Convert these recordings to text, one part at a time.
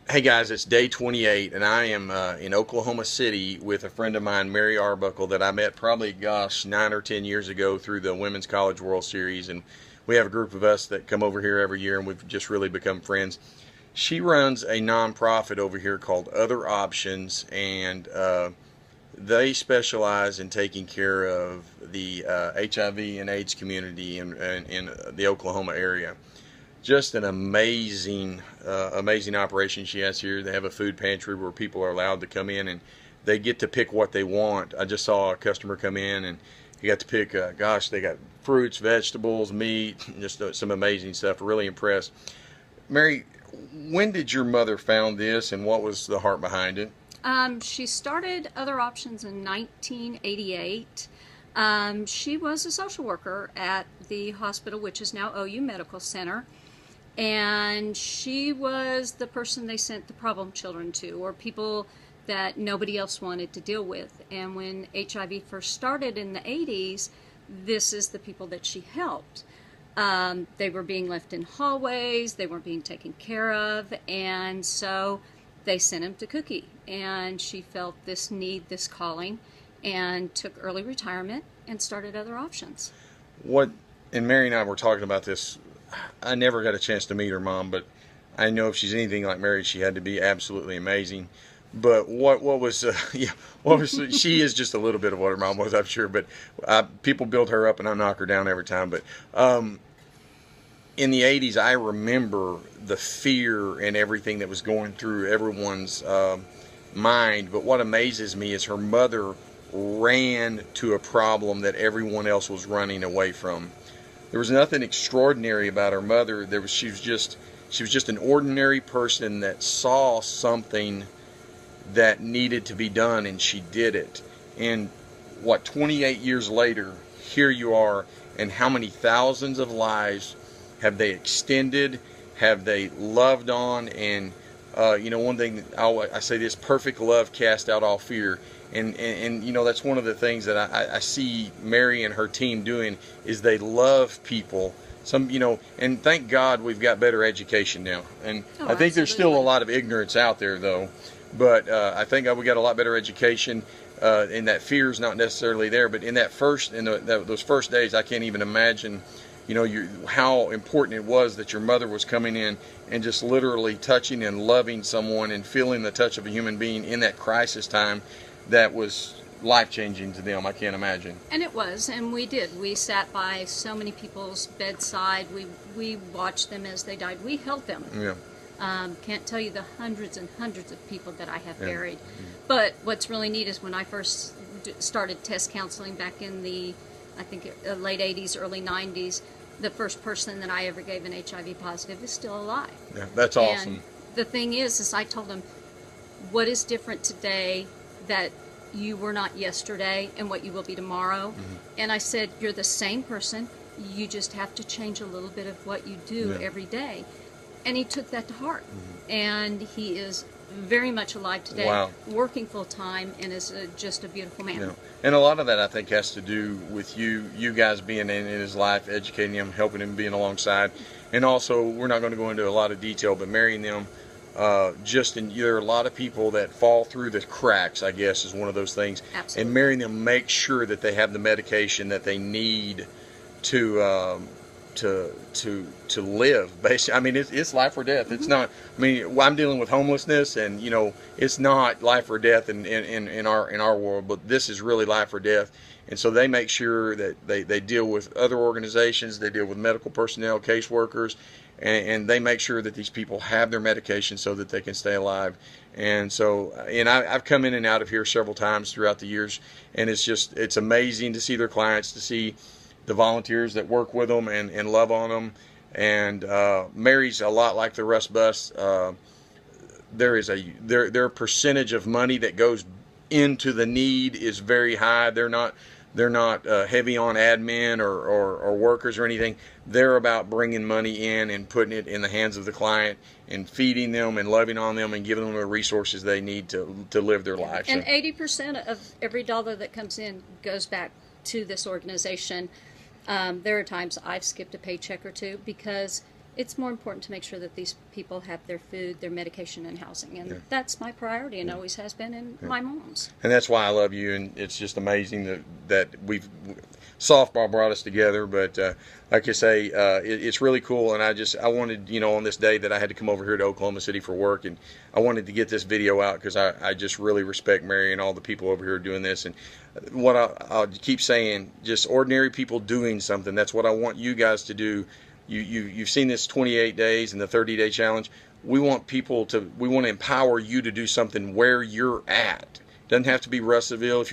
Hey guys, it's day 28, and I am in Oklahoma City with a friend of mine, Mary Arbuckle, that I met probably, gosh, 9 or 10 years ago through the Women's College World Series. And we have a group of us that come over here every year, and we've just really become friends. She runs a nonprofit over here called Other Options, and they specialize in taking care of the HIV and AIDS community in the Oklahoma area. Just an amazing operation she has here. They have a food pantry where people are allowed to come in and they get to pick what they want. I just saw a customer come in and he got to pick, gosh, they got fruits, vegetables, meat, just some amazing stuff. Really impressed. Mary, when did your mother found this and what was the heart behind it? She started Other Options in 1988. She was a social worker at the hospital, which is now OU Medical Center. And she was the person they sent the problem children to, or people that nobody else wanted to deal with. And when HIV first started in the 80s, this is the people that she helped. They were being left in hallways, they weren't being taken care of, and so they sent him to Cookie. And she felt this need, this calling, and took early retirement and started Other Options. What, and Mary and I were talking about this. I never got a chance to meet her mom, but I know if she's anything like Mary, she had to be absolutely amazing. But what was yeah, what was she is just a little bit of what her mom was, I'm sure. But people build her up and I knock her down every time. But in the 80s, I remember the fear and everything that was going through everyone's mind. But what amazes me is her mother ran to a problem that everyone else was running away from. There was nothing extraordinary about her mother. She was just an ordinary person that saw something that needed to be done, and she did it. And 28 years later, here you are, and how many thousands of lives have they extended, have they loved on? And one thing I say this: perfect love cast out all fear. And that's one of the things that I see Mary and her team doing is they love people. And thank God we've got better education now. And I think there's still a lot of ignorance out there, though. But I think we got a lot better education, and that fear is not necessarily there. But in those first days, I can't even imagine, how important it was that your mother was coming in and just literally touching and loving someone and feeling the touch of a human being in that crisis time. That was life-changing to them. I can't imagine. And it was, and we did. We sat by so many people's bedside. We watched them as they died. We held them. Yeah. Can't tell you the hundreds and hundreds of people that I have buried. But what's really neat is when I first started test counseling back in the, I think, late 80s, early 90s, the first person that I ever gave an HIV positive is still alive. Yeah, that's awesome. And the thing is I told them, what is different today that you were not yesterday and what you will be tomorrow? And I said, you're the same person, you just have to change a little bit of what you do every day. And he took that to heart. And he is very much alive today. Wow. Working full time, and is just a beautiful man. Yeah. And a lot of that I think has to do with you guys being in his life, educating him, helping him, being alongside. And also, we're not going to go into a lot of detail, but marrying them, there are a lot of people that fall through the cracks, I guess, is one of those things. Absolutely. And marrying them, make sure that they have the medication that they need to live. Basically, I mean, it's life or death. It's not. I mean, I'm dealing with homelessness, and it's not life or death in our world, but this is really life or death. And so they make sure that they deal with other organizations, they deal with medical personnel, caseworkers, and they make sure that these people have their medication so that they can stay alive. And so, I've come in and out of here several times throughout the years, and it's amazing to see their clients, to see the volunteers that work with them and love on them. And Mary's a lot like the Russ Bus. Their percentage of money that goes into the need is very high. They're not heavy on admin or workers or anything. They're about bringing money in and putting it in the hands of the client and feeding them and loving on them and giving them the resources they need to live their lives. And 80% of every dollar that comes in goes back to this organization. There are times I've skipped a paycheck or two because it's more important to make sure that these people have their food, their medication, and housing, and Yeah. that's my priority, and always has been, and my mom's. And that's why I love you, and it's just amazing that we've softball brought us together. But like I say, it's really cool, and I wanted, on this day that I had to come over here to Oklahoma City for work, and I wanted to get this video out because I just really respect Mary and all the people over here doing this. And what I'll keep saying, just ordinary people doing something. That's what I want you guys to do. You've seen this 28 days and the 30-day challenge. We want to empower you to do something where you're at. Doesn't have to be Russellville. If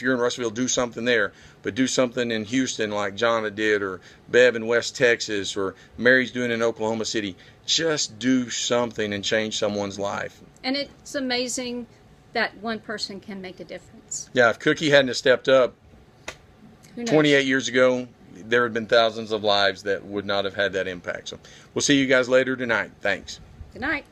you're in Russellville, do something there. But do something in Houston like Jonna did, or Bev in West Texas, or Mary's doing in Oklahoma City. Just do something and change someone's life. And it's amazing that one person can make a difference. Yeah, if Cookie hadn't have stepped up Who knows? 28 years ago, there had been thousands of lives that would not have had that impact. So we'll see you guys later tonight. Thanks. Good night.